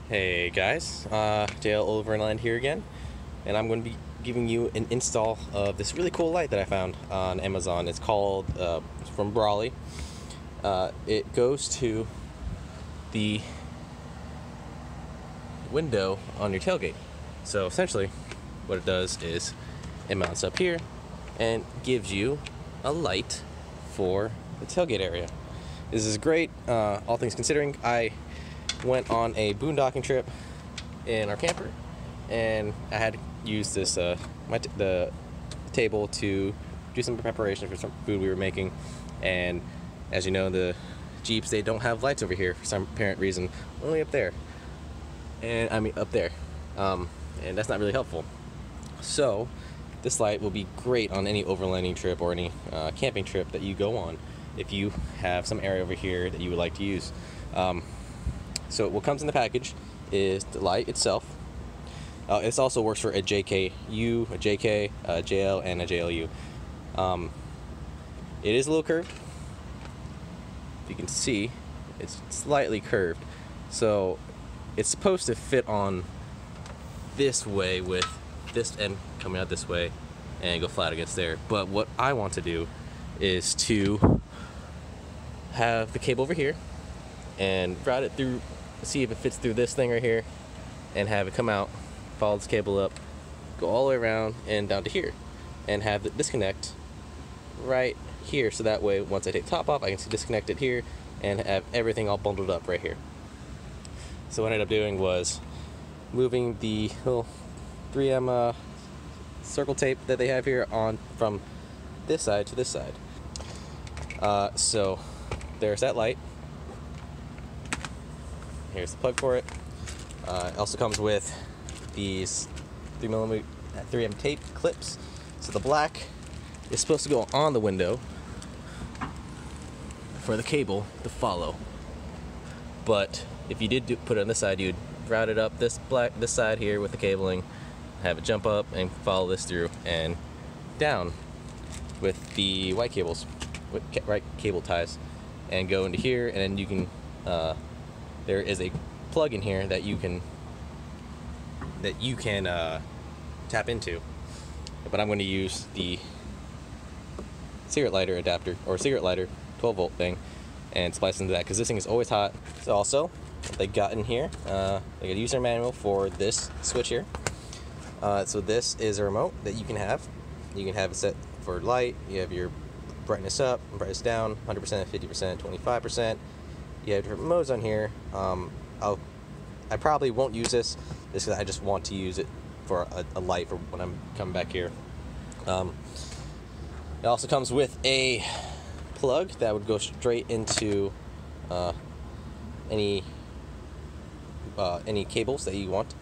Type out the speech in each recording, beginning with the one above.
Hey guys, JL Overland here again, and I'm going to be giving you an install of this really cool light that I found on Amazon. It's called, it's from Brawlee. It goes to the window on your tailgate. So essentially what it does is it mounts up here and gives you a light for the tailgate area. This is great, all things considering. I went on a boondocking trip in our camper, and I had to use this the table to do some preparation for some food we were making. And as you know, the Jeeps, they don't have lights over here for some apparent reason, only up there, and I mean up there, and that's not really helpful. So this light will be great on any overlanding trip or any camping trip that you go on if you have some area over here that you would like to use. So what comes in the package is the light itself. This also works for a JKU, a JK, a JL, and a JLU. It is a little curved. If you can see, it's slightly curved. So it's supposed to fit on this way with this end coming out this way and go flat against there. But what I want to do is to have the cable over here and route it through, see if it fits through this thing right here, and have it come out, follow this cable up, go all the way around and down to here, and have the disconnect right here, so that way once I take the top off I can disconnect it here and have everything all bundled up right here. So what I ended up doing was moving the little 3M circle tape that they have here on from this side to this side. So there's that light. Here's the plug for it. It also comes with these 3M tape clips. So the black is supposed to go on the window for the cable to follow. But if you did put it on this side, you'd route it up this side here with the cabling, have it jump up and follow this through and down with the white cables, with right cable ties, and go into here, and then you can there is a plug in here that you can tap into, but I'm going to use the cigarette lighter adapter, or cigarette lighter 12-volt thing, and splice into that because this thing is always hot. So also what they got in here, they got a user manual for this switch here. So this is a remote that you can have. You can have it set for light. You have your brightness up, brightness down, 100%, 50%, 25%. You have different modes on here. I probably won't use this just because I just want to use it for a light for when I'm coming back here. It also comes with a plug that would go straight into any cables that you want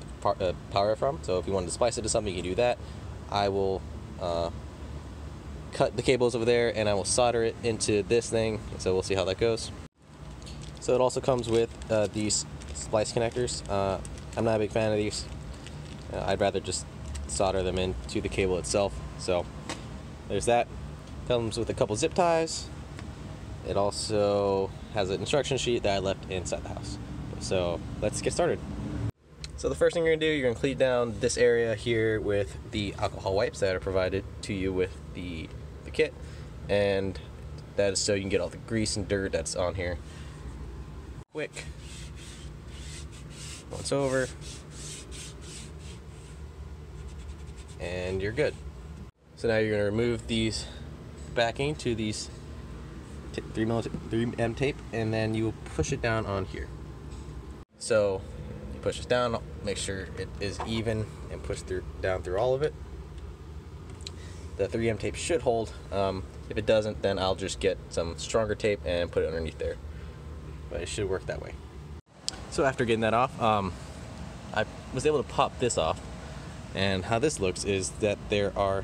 power from. So if you wanted to splice it to something, you can do that. I will cut the cables over there and I will solder it into this thing. So we'll see how that goes. So it also comes with these Splice Connectors. I'm not a big fan of these. I'd rather just solder them into the cable itself. So there's that. Comes with a couple zip ties. It also has an instruction sheet that I left inside the house. So let's get started. So the first thing you're going to do, you're going to clean down this area here with the alcohol wipes that are provided to you with the kit. And that is so you can get all the grease and dirt that's on here. Quick. Once over. And you're good. So now you're going to remove these backing to these 3M tape, and then you will push it down on here. So you push this down, make sure it is even, and push down through all of it. The 3M tape should hold. If it doesn't, then I'll just get some stronger tape and put it underneath there. But it should work that way. So after getting that off, I was able to pop this off. And how this looks is that there are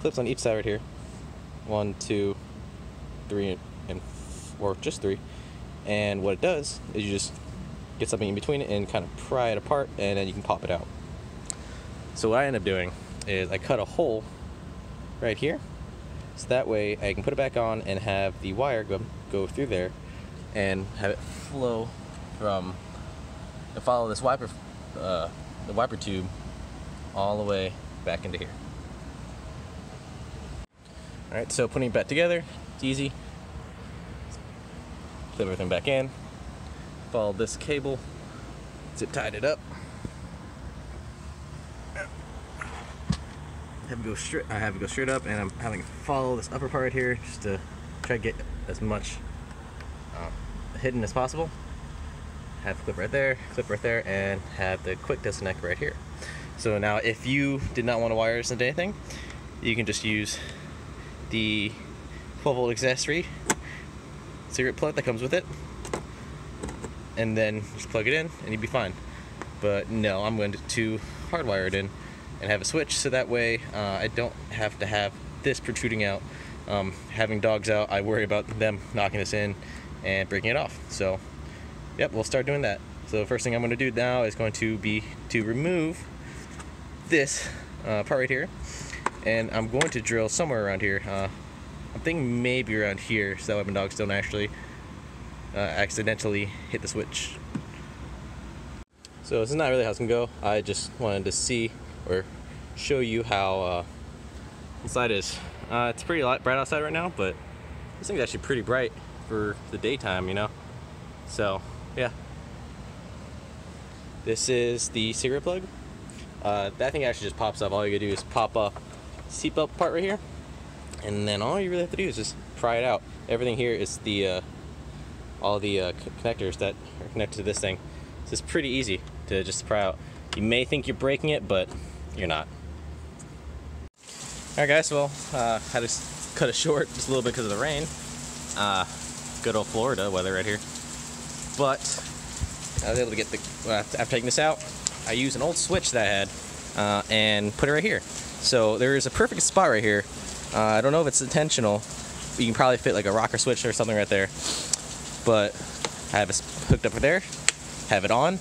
clips on each side right here. 1, 2, 3, or just 3. And what it does is you just get something in between it and kind of pry it apart, and then you can pop it out. So what I end up doing is I cut a hole right here, so that way I can put it back on and have the wire go through there and have it flow from and follow this wiper, the wiper tube, all the way back into here. All right, so putting it back together, it's easy. Clip everything back in. Follow this cable, zip tied it up. I have it go straight up, and I'm having to follow this upper part right here just to try to get as much hidden as possible. Have the clip right there, and have the quick disconnect right here. So now if you did not want to wire this into anything, you can just use the 12-volt accessory cigarette plug that comes with it, and then just plug it in and you'd be fine. But no, I'm going to hardwire it in and have a switch, so that way I don't have to have this protruding out. Having dogs out, I worry about them knocking this in and breaking it off. So yep, we'll start doing that. So the first thing I'm going to do now is going to be to remove this part right here, and I'm going to drill somewhere around here. I'm thinking maybe around here, so that way my dogs don't actually accidentally hit the switch. So this is not really how it's gonna go. I just wanted to see or show you how inside is. It's pretty bright outside right now, but this thing's actually pretty bright for the daytime, you know. So yeah, this is the cigarette plug. That thing actually just pops up. All you gotta do is pop up seatbelt part right here, and then all you really have to do is just pry it out. Everything here is the all the connectors that are connected to this thing. So it's pretty easy to just pry out. You may think you're breaking it, but you're not. Alright guys, well, had to cut it short just a little bit because of the rain. Good old Florida weather right here. But I was able to get the, after taking this out, I used an old switch that I had and put it right here. So there is a perfect spot right here. I don't know if it's intentional, but you can probably fit like a rocker switch or something right there. But I have it hooked up right there, have it on,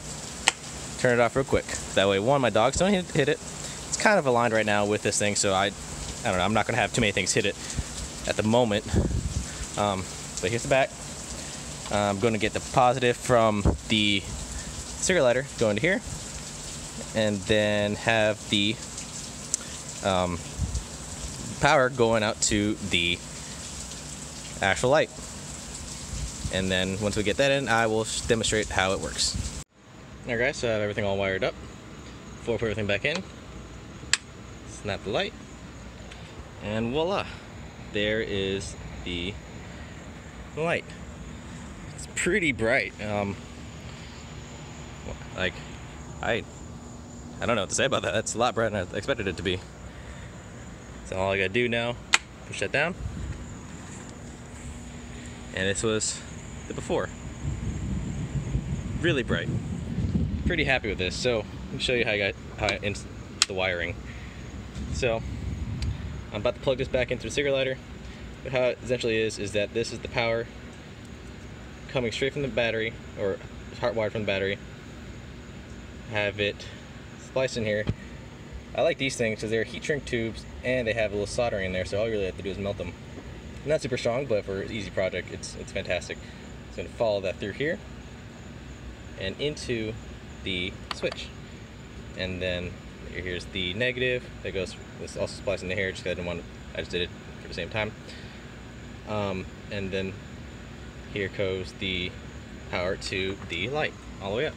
turn it off real quick. That way, one, my dogs don't hit it. It's kind of aligned right now with this thing, so I don't know, I'm not gonna have too many things hit it at the moment. But here's the back. I'm gonna get the positive from the cigarette lighter going to here, and then have the power going out to the actual light. And then once we get that in, I will demonstrate how it works. Alright guys, so I have everything all wired up. Before I put everything back in, snap the light, and voila, there is the light. It's pretty bright. Like, I don't know what to say about that. That's a lot brighter than I expected it to be. So all I gotta do now, push that down, and this was the before. Really bright. Pretty happy with this. So let me show you how I installed the wiring. So I'm about to plug this back into the cigarette lighter. But how it essentially is that this is the power coming straight from the battery, or hardwired from the battery. Have it spliced in here. I like these things because they're heat shrink tubes and they have a little soldering in there, so all you really have to do is melt them. Not super strong, but for an easy project, it's fantastic. So I'm going to follow that through here and into the switch. And then here's the negative that goes, this also spliced into here, just because I just did it for the same time. And then here goes the power to the light all the way up.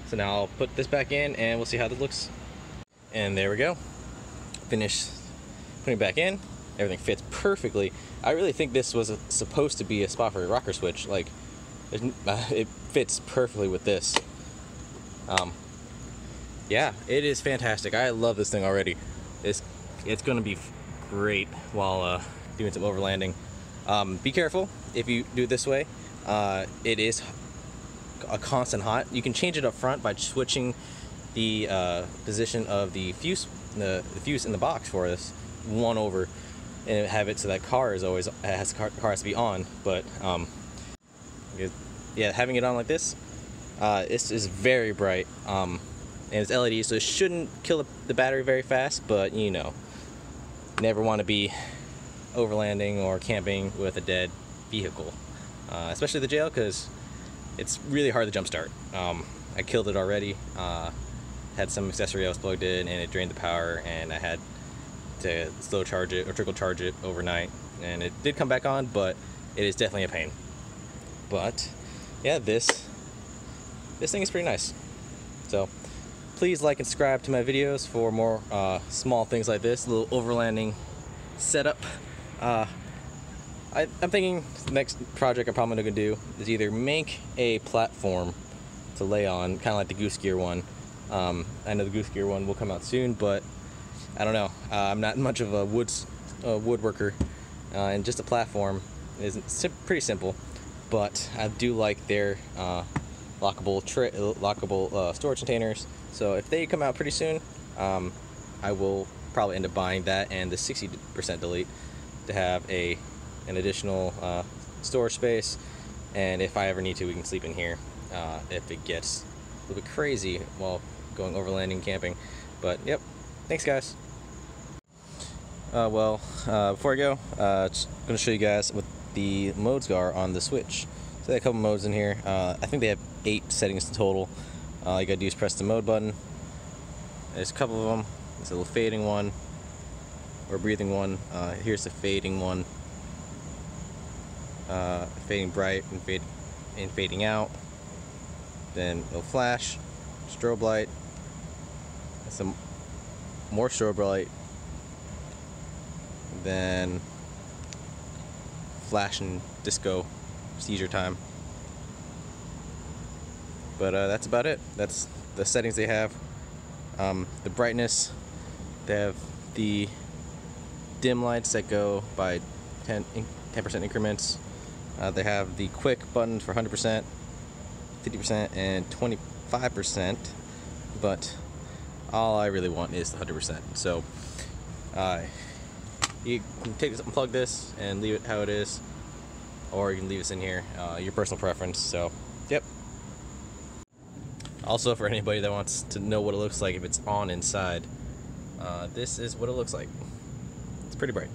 So now I'll put this back in and we'll see how this looks. And there we go. Finish putting it back in. Everything fits perfectly. I really think this was supposed to be a spot for a rocker switch. Like, it fits perfectly with this. Yeah, it is fantastic. I love this thing already. It's going to be great while doing some overlanding. Be careful if you do it this way. It is a constant hot. You can change it up front by switching the position of the fuse in the box for this one over, and have it so that car is always car has to be on. But yeah, having it on like this, this is very bright, and it's LED, so it shouldn't kill the battery very fast. But you know, never want to be overlanding or camping with a dead vehicle, especially the JL, because it's really hard to jump start. I killed it already. Had some accessory I was plugged in, and it drained the power, and I had to slow charge it or trickle charge it overnight, and it did come back on, but it is definitely a pain. But yeah, this thing is pretty nice. So please like and subscribe to my videos for more small things like this, little overlanding setup. I'm thinking the next project I'm probably going to do is either make a platform to lay on, kind of like the Goose Gear one. I know the Goose Gear one will come out soon, but I don't know. I'm not much of a woodworker, and just a platform is pretty simple. But I do like their lockable storage containers. So if they come out pretty soon, I will probably end up buying that and the 60% delete to have an additional storage space. And if I ever need to, we can sleep in here if it gets a little bit crazy while going overlanding camping. But yep, thanks guys. Before I go, just going to show you guys what the modes are on the Switch. So they have a couple modes in here. I think they have 8 settings in total. All you gotta do is press the mode button. There's a couple of them. There's a little fading one, or breathing one. Here's the fading one. Fading bright and fading out. Then it'll flash, strobe light, some more strobe light, then flash and disco seizure time. But that's about it. That's the settings they have. The brightness, they have the dim lights that go by 10% increments. They have the quick buttons for 100%, 50%, and 25%. But all I really want is the 100%. So you can unplug this and leave it how it is, or you can leave this in here, your personal preference. So yep. Also, for anybody that wants to know what it looks like if it's on inside, this is what it looks like. It's pretty bright.